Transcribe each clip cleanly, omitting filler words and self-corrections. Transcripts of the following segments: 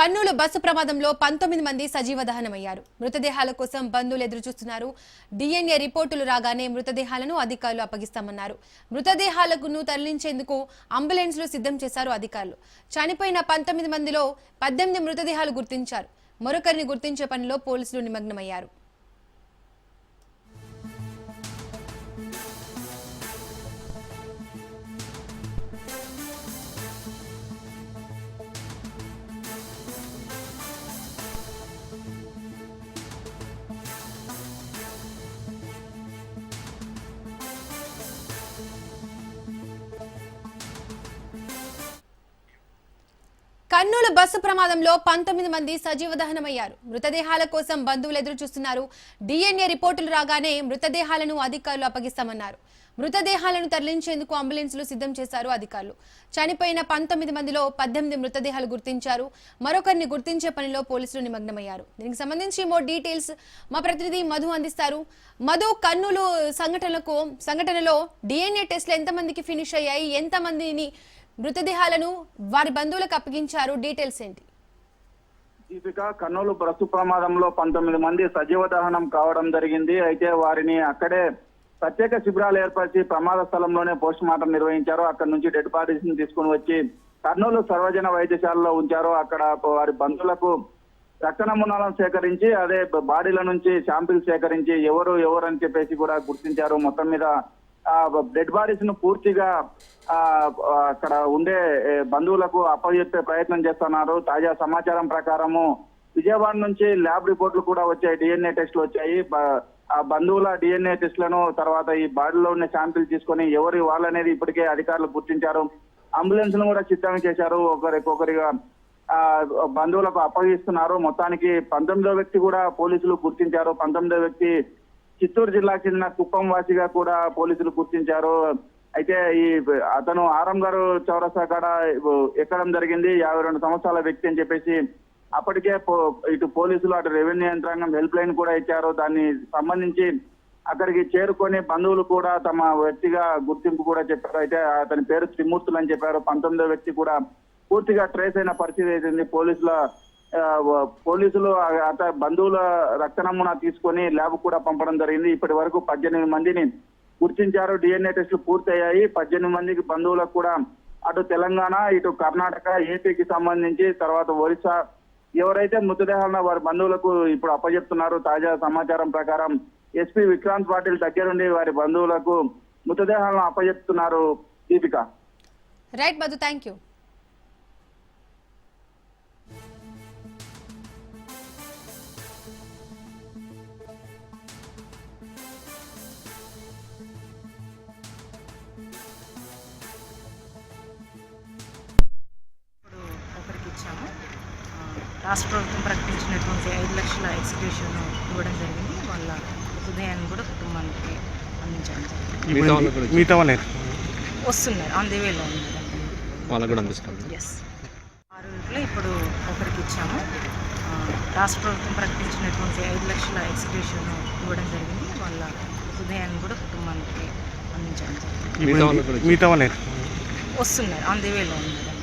Kurnool bus ప్రమాదంలో 19 మంది సజీవ దహనమయ్యారు. మృతదేహాల కోసం బంధువులు ఎదురుచూస్తున్నారు. DNA రిపోర్టులు రాగానే మృతదేహాలను అధికారులు అప్పగిస్తామన్నారు. మృతదేహాలను తరలించేందుకు అంబులెన్స్లు సిద్ధం చేశారు అధికారులు. చనిపోయిన 19 మందిలో 18 మృతదేహాలు గుర్తించారు. మరొకరిని గుర్తించే పనిలో పోలీసులు నిమగ్నమయ్యారు. కర్నూలు బస్సు ప్రమాదంలో 19 మంది సజీవ దహనమయ్యారు. మృతదేహాల కోసం బంధువులు ఎదురు చూస్తున్నారు. DNA రిపోర్టులు రాగానే మృతదేహాలను అధికారులు అప్పగిస్తామన్నారు. మృతదేహాలను తరలించేందుకు అంబులెన్స్లు సిద్ధం చేశారు అధికారులు. చనిపోయిన 19 మందిలో 18 మృతదేహాలు గుర్తించారు. మరొకరిని గుర్తించే పనిలో పోలీసులు నిమగ్నమయ్యారు. దీనికి సంబంధించి మోర్ డీటెయిల్స్ మా ప్రతినిధి మధు అందిస్తారు. మధు, కర్నూలు సంఘటనలో DNA టెస్ట్లు ఎంతమందికి ఫినిష్ అయ్యాయి? ఎంతమందిని మృతదేహాలను వారి బంధువులకు అప్పగించారు? డీటెయిల్స్ ఏంటి? దీపిక, కర్నూలు బస్సు ప్రమాదంలో 19 మంది సజీవ దహనం కావడం జరిగింది. అయితే వారిని అక్కడే ప్రత్యేక శిబిరాలు ఏర్పరిచి ప్రమాద స్థలంలోనే పోస్ట్ మార్టం నిర్వహించారు. అక్కడ నుంచి డెడ్ బాడీస్ ని తీసుకుని వచ్చి కర్నూలు సర్వజన వైద్యశాలలో ఉంచారు. అక్కడ వారి బంధువులకు రక్త నమూనాలను సేకరించి అదే బాడీల నుంచి శాంపిల్ సేకరించి ఎవరు అని చెప్పేసి కూడా గుర్తించారు. మొత్తం మీద డెడ్ బాడీస్ ను పూర్తిగా అక్కడ ఉండే బంధువులకు అప్పచెప్పే ప్రయత్నం చేస్తున్నారు. తాజా సమాచారం ప్రకారము విజయవాడ నుంచి ల్యాబ్ రిపోర్టులు కూడా వచ్చాయి. DNA టెస్టులు వచ్చాయి. ఆ బంధువుల DNA టెస్టులను తర్వాత ఈ బాడీలో ఉన్న శాంపిల్ తీసుకొని ఎవరి వాళ్ళనేది ఇప్పటికే అధికారులు గుర్తించారు. అంబులెన్స్ ను కూడా సిద్ధం చేశారు. ఒకరికొకరిగా బంధువులకు అప్పగిస్తున్నారు. మొత్తానికి 19వ వ్యక్తి కూడా పోలీసులు గుర్తించారు. 19వ వ్యక్తి చిత్తూరు జిల్లాకు చెందిన కుప్పం వాసిగా కూడా పోలీసులు గుర్తించారు. అయితే అతను ఆరంగారు చౌరస్తా కాడ ఎక్కడం జరిగింది. 52 సంవత్సరాల వ్యక్తి అని చెప్పేసి అప్పటికే ఇటు పోలీసులు అటు రెవెన్యూ యంత్రాంగం హెల్ప్ లైన్ కూడా ఇచ్చారు. దాన్ని సంబంధించి అక్కడికి చేరుకొని బంధువులు కూడా తమ వ్యక్తిగా గుర్తింపు కూడా చెప్పారు. అయితే అతని పేరు త్రిమూర్తులు అని చెప్పారు. 19వ వ్యక్తి కూడా పూర్తిగా ట్రేస్ అయిన పరిస్థితి అయితే పోలీసులు బంధువుల రక్త నమూనా తీసుకొని ల్యాబ్ కూడా పంపడం జరిగింది. ఇప్పటి వరకు 18 మందిని గుర్తించారు. DNA టెస్టులు పూర్తయ్యాయి. 18 మందికి బంధువులకు కూడా అటు తెలంగాణ, ఇటు కర్ణాటక, ఏపీకి సంబంధించి తర్వాత ఒరిస్సా ఎవరైతే మృతదేహాలను వారి బంధువులకు ఇప్పుడు అప్పచెప్తున్నారు. తాజా సమాచారం ప్రకారం SP విక్రాంత్ పాటిల్ దగ్గరుండి వారి బంధువులకు మృతదేహాలను అప్పచెప్తున్నారు. Deepika. Right Madhu, thank you. రాష్ట్ర ప్రభుత్వం ప్రకటించినటువంటి 5 లక్షల ఎక్స్గ్రేషన్ ఇవ్వడం జరిగింది. వాళ్ళ హృదయాన్ని కూడా కుటుంబానికి అందించడం జరిగింది. వస్తున్నారు, ఆన్ ది వేలో ఉన్నారు. వాళ్ళకు కూడా అందిస్తాం. ఎస్, 6 ఇప్పుడు ఒకరికి ఇచ్చాము. రాష్ట్ర ప్రభుత్వం ప్రకటించినటువంటి 5 లక్షల ఎక్స్గ్రేషన్ ఇవ్వడం జరిగింది. వాళ్ళ హృదయాన్ని కూడా కుటుంబానికి అందించడం జరిగింది. వస్తున్నారు, ఆన్ ది వేలో ఉన్నారు.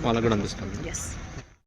వాళ్ళకు కూడా అందిస్తాం. ఎస్.